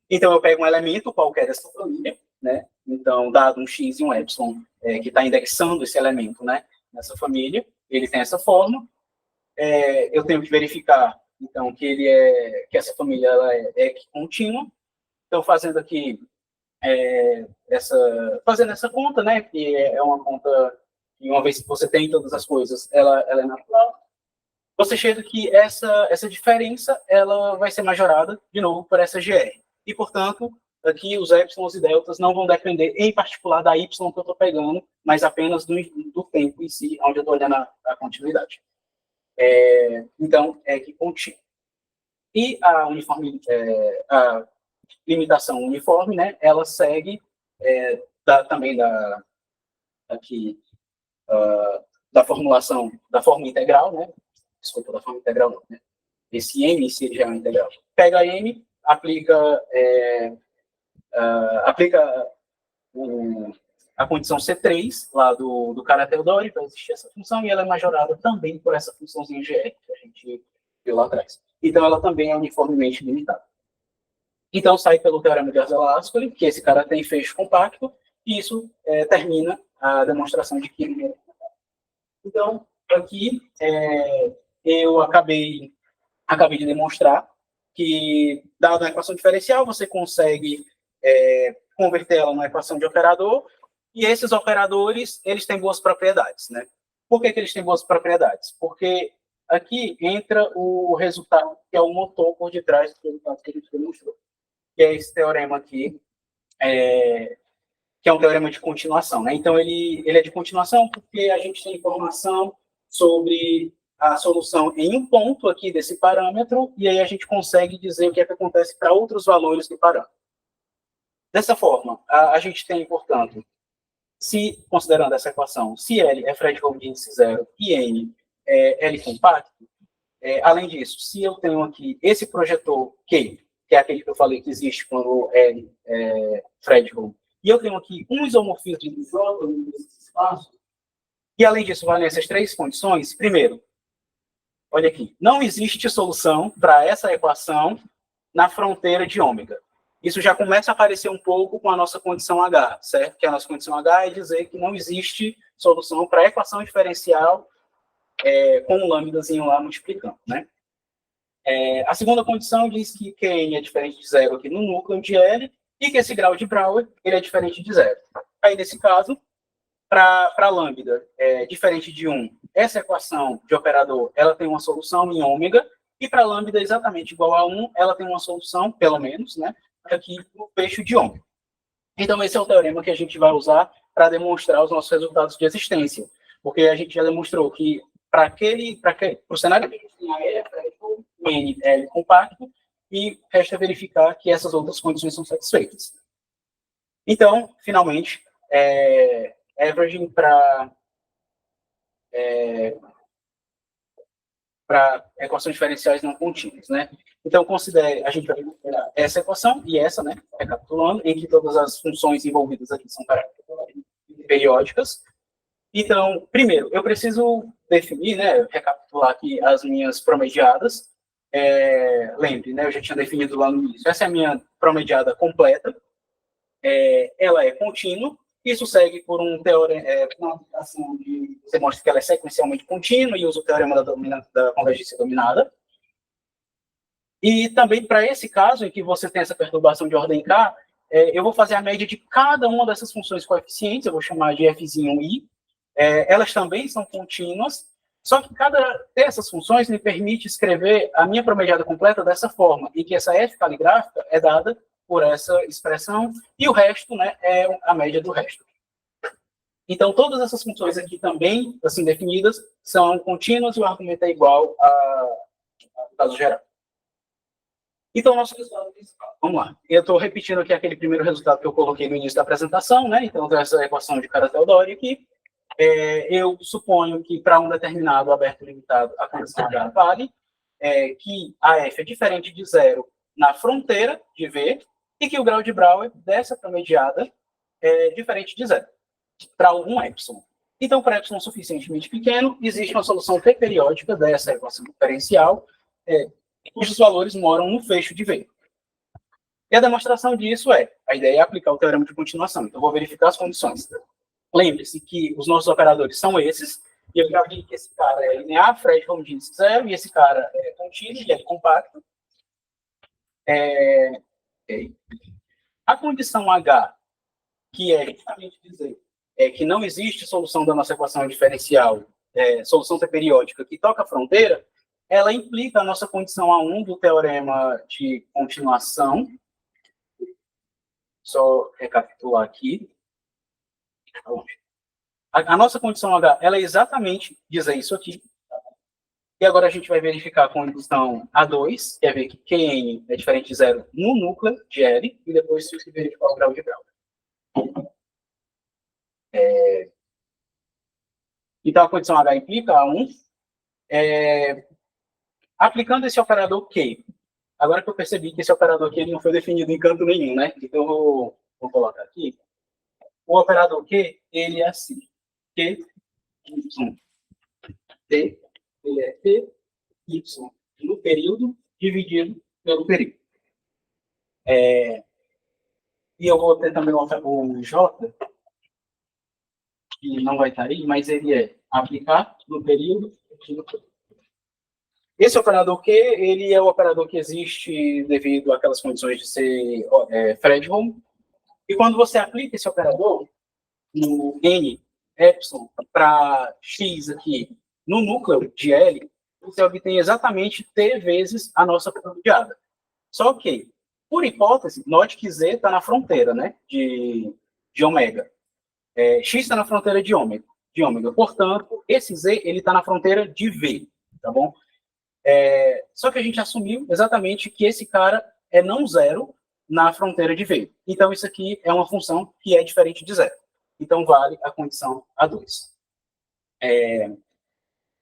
Então, eu pego um elemento qualquer dessa família, né? Então, dado um x e um epsilon, que está indexando esse elemento, né, nessa família, ele tem essa forma. Eu tenho que verificar, então, que essa família ela é contínua. Então, fazendo aqui fazendo essa conta, né, que é uma conta que, uma vez que você tem todas as coisas, ela é natural. Você chega que essa diferença ela vai ser majorada, de novo, por essa GR. E, portanto, aqui os épsilons e deltas não vão depender, em particular, da y que eu estou pegando, mas apenas do tempo em si, onde eu estou olhando a continuidade. Então, é que contínuo. E a limitação uniforme, né, ela segue também da formulação, da forma integral, né? Desculpa, da forma integral não, né? Esse M em si já é uma integral. Pega M, aplica a condição C3, lá do Kara-Teodori, para existir essa função, e ela é majorada também por essa funçãozinha GR, que a gente viu lá atrás. Então, ela também é uniformemente limitada. Então, sai pelo teorema de Arzelà-Ascoli, que esse cara tem fecho compacto, e isso termina a demonstração de que ele é compacto. Então, aqui, eu acabei de demonstrar que, dada a equação diferencial, você consegue converter ela numa equação de operador, e esses operadores, eles têm boas propriedades, né? Por que eles têm boas propriedades? Porque aqui entra o resultado, que é o motor por detrás do resultado que a gente demonstrou, que é esse teorema aqui, que é um teorema de continuação, né? Então, ele é de continuação porque a gente tem informação sobre a solução em um ponto aqui desse parâmetro, e aí a gente consegue dizer o que é que acontece para outros valores do parâmetro. Dessa forma, a gente tem, portanto, se, considerando essa equação, se L é Fredholm de índice zero e N é L compacto, além disso, se eu tenho aqui esse projetor Q, que é aquele que eu falei que existe quando L é Fredholm, e eu tenho aqui um isomorfismo de J nesse espaço, e além disso, valem essas três condições. Primeiro, olha aqui, não existe solução para essa equação na fronteira de ômega. Isso já começa a aparecer um pouco com a nossa condição H, certo? Que a nossa condição H é dizer que não existe solução para a equação diferencial com um lambdazinho lá multiplicando, né? A segunda condição diz que Qn é diferente de zero aqui no núcleo de L e que esse grau de Brouwer ele é diferente de zero. Aí, nesse caso, para lambda diferente de 1, essa equação de operador ela tem uma solução em ômega, e para lambda exatamente igual a 1, ela tem uma solução, pelo menos, né, aqui no fecho de ômega. Então, esse é o teorema que a gente vai usar para demonstrar os nossos resultados de existência, porque a gente já demonstrou que para o cenário que a gente tem a L, o N é L compacto, e resta verificar que essas outras condições são satisfeitas. Então, finalmente, averaging para equações diferenciais não contínuas, né? Então, considere, a gente vai considerar essa equação e essa, né, recapitulando, em que todas as funções envolvidas aqui são periódicas. Então, primeiro, eu preciso definir, né, recapitular aqui as minhas promediadas. Lembre, né, eu já tinha definido lá no início. Essa é a minha promediada completa. Ela é contínua. Isso segue por um teorema, uma aplicação de você mostra que ela é sequencialmente contínua e usa o teorema da convergência dominada. E também para esse caso em que você tem essa perturbação de ordem K, eu vou fazer a média de cada uma dessas funções coeficientes, eu vou chamar de Fzinho I. Elas também são contínuas, só que cada dessas funções me permite escrever a minha promediada completa dessa forma, em que essa F caligráfica é dada por essa expressão, e o resto, né, é a média do resto. Então, todas essas funções aqui também, assim, definidas, são contínuas e o argumento é igual ao caso geral. Então, nosso resultado principal. Vamos lá. Eu estou repetindo aqui aquele primeiro resultado que eu coloquei no início da apresentação, né? Então, essa equação de Kara-Teodori aqui. Eu suponho que para um determinado aberto limitado, a condição H vale, que a F é diferente de zero na fronteira de V, e que o grau de Brouwer dessa promediada é diferente de zero, para algum epsilon. Então, para epsilon suficientemente pequeno, existe uma solução T periódica dessa equação diferencial, cujos valores moram no fecho de V. E a demonstração disso a ideia é aplicar o teorema de continuação. Então, vou verificar as condições. Lembre-se que os nossos operadores são esses, e eu já vi que esse cara é linear, Fredholm de índice zero, e esse cara é contínuo, e é compacto. A condição H, que é justamente dizer que não existe solução da nossa equação diferencial, solução periódica que toca a fronteira, ela implica a nossa condição A1 do teorema de continuação. Só recapitular aqui. A nossa condição H, ela é exatamente dizer isso aqui. E agora a gente vai verificar a condição A2, que é ver que Qn é diferente de zero no núcleo de L, e depois se verificar o grau de Brouwer. Então, a condição H implica A1. Aplicando esse operador Q, agora que eu percebi que esse operador aqui ele não foi definido em canto nenhum, né? Então, eu vou colocar aqui. O operador Q, ele é assim. Q, Y, T, ele é T, Y, no período, dividido pelo período. E eu vou ter também o J, que não vai estar aí, mas ele é aplicar no período, no período. Esse operador Q, ele é o operador que existe devido àquelas condições de ser Fredholm. E quando você aplica esse operador no N, epsilon, para X aqui, no núcleo de L, você obtém exatamente T vezes a nossa promediada. Só que, por hipótese, note que Z está na fronteira, né, de ômega. X está na fronteira de ômega. Portanto, esse Z ele está na fronteira de V, tá bom? Só que a gente assumiu exatamente que esse cara é não zero na fronteira de V. Então, isso aqui é uma função que é diferente de zero. então vale a condição A2.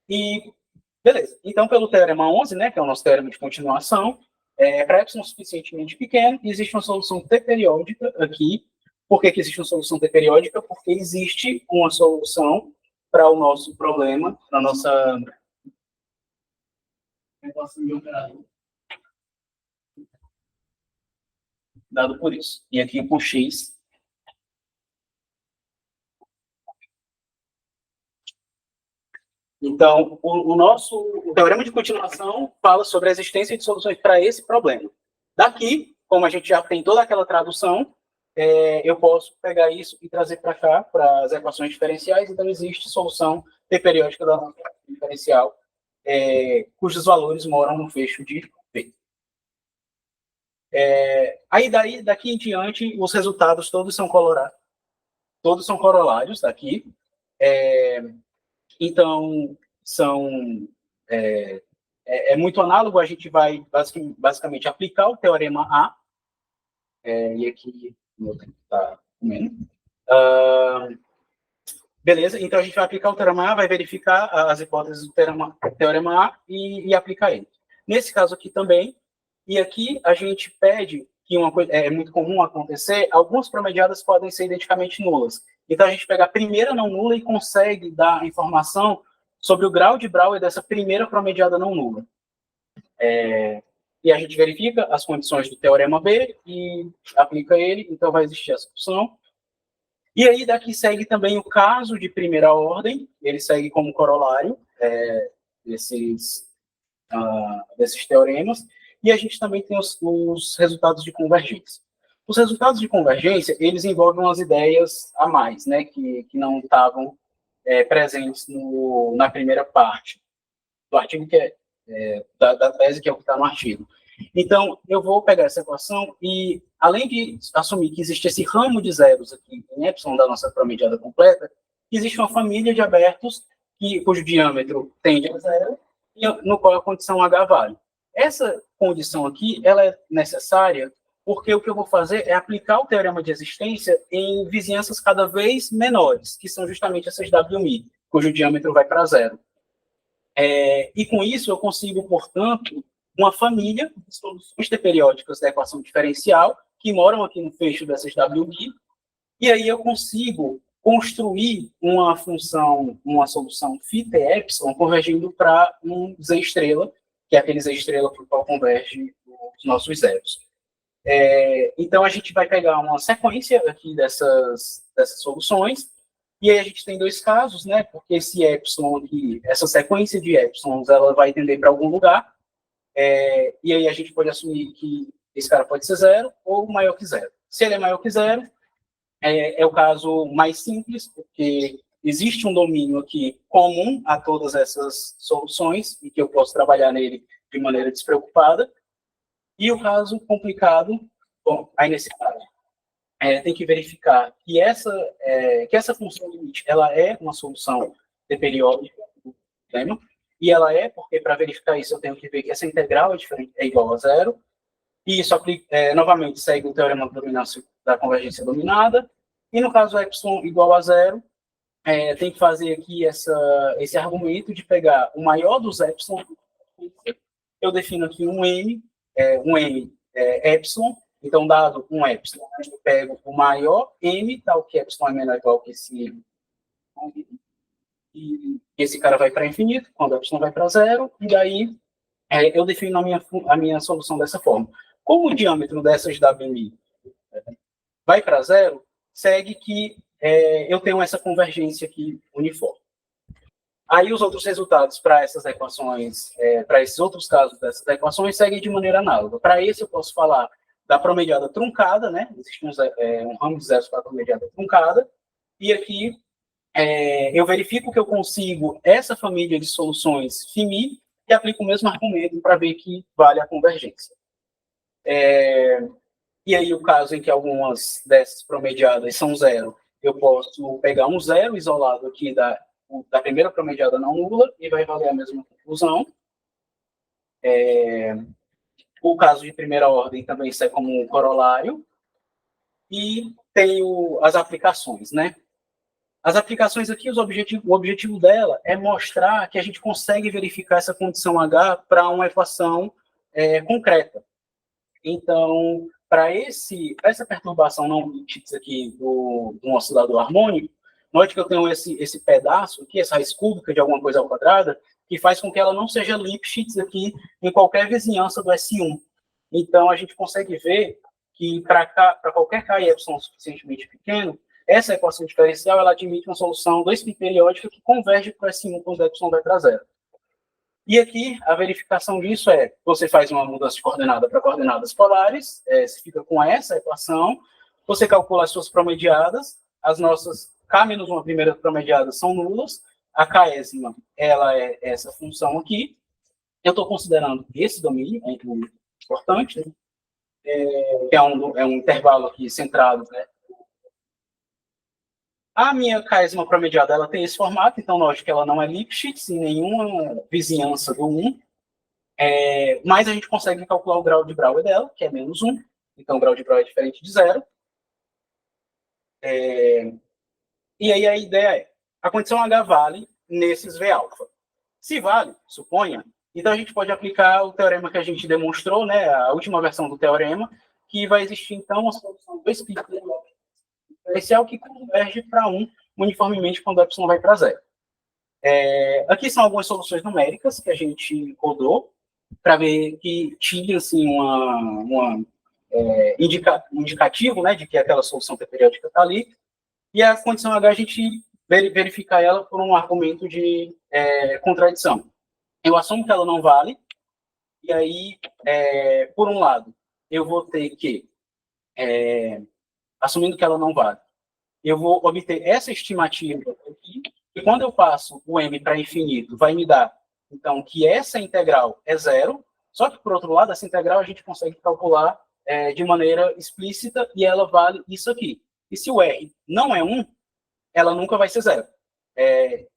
E, beleza. Então, pelo teorema 11, né, que é o nosso teorema de continuação, para epsilon suficientemente pequeno, existe uma solução T periódica aqui. Por que existe uma solução T periódica? Porque existe uma solução para o nosso problema, para a nossa equação de operador, dado por isso. E aqui por x. Então, o teorema de continuação fala sobre a existência de soluções para esse problema. Daqui, como a gente já tem toda aquela tradução, eu posso pegar isso e trazer para cá, para as equações diferenciais. Então, existe solução T periódica da nossa diferencial, cujos valores moram no fecho de V. Aí, daqui em diante, os resultados todos são corolários daqui. Então, é muito análogo, a gente vai basicamente aplicar o teorema A, e aqui meu tempo está comendo. Beleza, então a gente vai aplicar o teorema A, vai verificar as hipóteses do teorema A e aplicar ele. Nesse caso aqui também, e aqui a gente pede que uma coisa é muito comum acontecer, algumas promediadas podem ser identicamente nulas. Então a gente pega a primeira não nula e consegue dar informação sobre o grau de Brouwer dessa primeira promediada não nula. E a gente verifica as condições do teorema B e aplica ele, então vai existir essa opção. E aí daqui segue também o caso de primeira ordem, ele segue como corolário desses teoremas, e a gente também tem os resultados de convergência. Os resultados de convergência, eles envolvem umas ideias a mais, né, que não estavam presentes na primeira parte do artigo, da tese, que é o que está no artigo. Então, eu vou pegar essa equação e, além de assumir que existe esse ramo de zeros aqui em epsilon da nossa promediada completa, existe uma família de abertos cujo diâmetro tende a zero, e no qual a condição H vale. Essa condição aqui, ela é necessária porque o que eu vou fazer é aplicar o teorema de existência em vizinhanças cada vez menores, que são justamente essas WMI, cujo diâmetro vai para zero. E com isso eu consigo, portanto, uma família de soluções T periódicas da equação diferencial que moram aqui no fecho dessas WMI, e aí eu consigo construir uma função, uma solução φ epsilon convergindo para um Z estrela, que é aquele Z estrela para o qual converge os nossos zeros. Então a gente vai pegar uma sequência aqui dessas soluções, e aí a gente tem dois casos, né? Porque esse epsilon aqui, essa sequência de epsilons, ela vai tender para algum lugar, e aí a gente pode assumir que esse cara pode ser zero ou maior que zero. Se ele é maior que zero, é o caso mais simples, porque existe um domínio aqui comum a todas essas soluções e que eu posso trabalhar nele de maneira despreocupada. E o caso complicado, bom, aí nesse caso, tem que verificar que essa função limite ela é uma solução de periódica do problema, e ela porque para verificar isso eu tenho que ver que essa integral é igual a zero, e isso novamente segue o teorema da convergência dominada, e no caso epsilon igual a zero, tem que fazer aqui esse argumento de pegar o maior dos epsilon. Eu defino aqui um m epsilon, então dado um epsilon, eu pego o maior m, tal que epsilon é menor ou igual que esse m, e esse cara vai para infinito, quando epsilon vai para zero, e daí eu defino a minha solução dessa forma. Como o diâmetro dessas WMI vai para zero, segue que eu tenho essa convergência aqui uniforme. Aí os outros resultados para essas equações, para esses outros casos dessas equações, seguem de maneira análoga. Para esse eu posso falar da promediada truncada, né? Existe um ramo de zeros para a promediada truncada, e aqui eu verifico que eu consigo essa família de soluções FIMI e aplico o mesmo argumento para ver que vale a convergência. E aí, o caso em que algumas dessas promediadas são zero, eu posso pegar um zero isolado aqui da primeira promediada não nula e vai valer a mesma conclusão. O caso de primeira ordem também sai como um corolário. E tenho as aplicações, né? As aplicações aqui, o objetivo dela é mostrar que a gente consegue verificar essa condição H para uma equação concreta. Então, para essa perturbação não Lipschitz aqui do oscilador harmônico, note que eu tenho esse pedaço aqui, essa raiz cúbica de alguma coisa ao quadrado, que faz com que ela não seja Lipschitz aqui em qualquer vizinhança do S1. Então, a gente consegue ver que para qualquer K e epsilon suficientemente pequeno, essa equação diferencial ela admite uma solução 2π periódica que converge para o S1 quando o epsilon vai para zero. E aqui, a verificação disso você faz uma mudança de coordenada para coordenadas polares, você fica com essa equação, você calcula as suas promediadas, as nossas K menos uma primeira promediada são nulas, a Késima, ela é essa função aqui, eu estou considerando esse domínio, é importante, né? Que é um intervalo aqui centrado, né? A minha Késima promediada, ela tem esse formato, então, lógico que ela não é Lipschitz em nenhuma vizinhança do 1, mas a gente consegue calcular o grau de Brouwer dela, que é menos 1, então o grau de Brouwer é diferente de zero. E aí a ideia a condição H vale nesses V alfa. Se vale, suponha, então a gente pode aplicar o teorema que a gente demonstrou, né, a última versão do teorema, que vai existir, então, uma solução 2π diferencial que converge para 1 uniformemente quando o epsilon vai para zero. Aqui são algumas soluções numéricas que a gente rodou para ver que tinha assim, um indicativo, né, de que aquela solução periódica está ali, e a condição H a gente verificar ela por um argumento de contradição. Eu assumo que ela não vale, e aí, por um lado, eu vou ter que, assumindo que ela não vale, eu vou obter essa estimativa aqui, e quando eu passo o m para infinito, vai me dar, então, que essa integral é zero, só que, por outro lado, essa integral a gente consegue calcular de maneira explícita, e ela vale isso aqui. E se o r não é 1, ela nunca vai ser zero.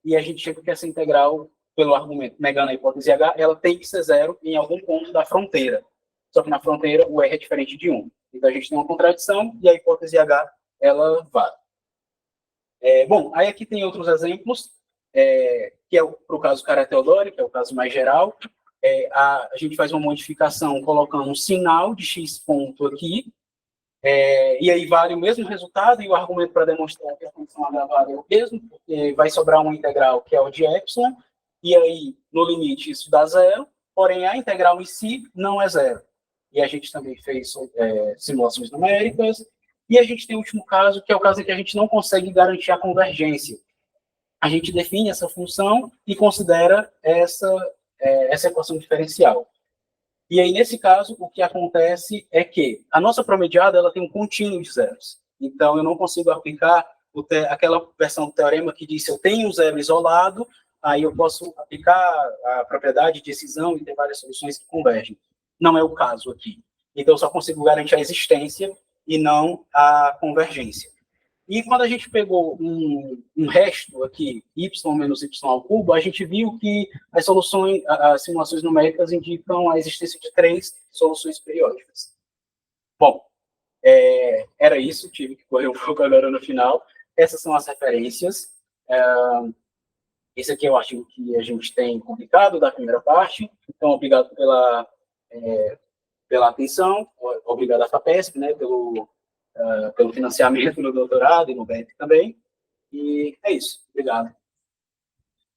E a gente chega que essa integral, pelo argumento negando a hipótese H, ela tem que ser zero em algum ponto da fronteira. Só que na fronteira o R é diferente de 1. Então a gente tem uma contradição e a hipótese H, ela vale. Bom, aí aqui tem outros exemplos, que é para o caso Cara-Teodori, que é o caso mais geral. A gente faz uma modificação colocando um sinal de x ponto aqui, e aí vale o mesmo resultado, e o argumento para demonstrar que a função H vale é o mesmo, porque vai sobrar uma integral que é o de epsilon, e aí, no limite, isso dá zero, porém a integral em si não é zero. E a gente também fez simulações numéricas, e a gente tem o último caso, que é o caso em que a gente não consegue garantir a convergência. A gente define essa função e considera essa equação diferencial. E aí, nesse caso, o que acontece é que a nossa promediada ela tem um contínuo de zeros. Então, eu não consigo aplicar aquela versão do teorema que diz se eu tenho um zero isolado, aí eu posso aplicar a propriedade de excisão e ter várias soluções que convergem. Não é o caso aqui. Então, eu só consigo garantir a existência e não a convergência. E quando a gente pegou um resto aqui, y menos y ao cubo, a gente viu que as simulações numéricas indicam a existência de 3 soluções periódicas. Bom, era isso, tive que correr um pouco agora no final. Essas são as referências. Esse aqui é o artigo que a gente tem publicado da primeira parte. Então, obrigado pela atenção, obrigado à FAPESP, né, pelo financiamento no doutorado e no BEP também. E é isso. Obrigado.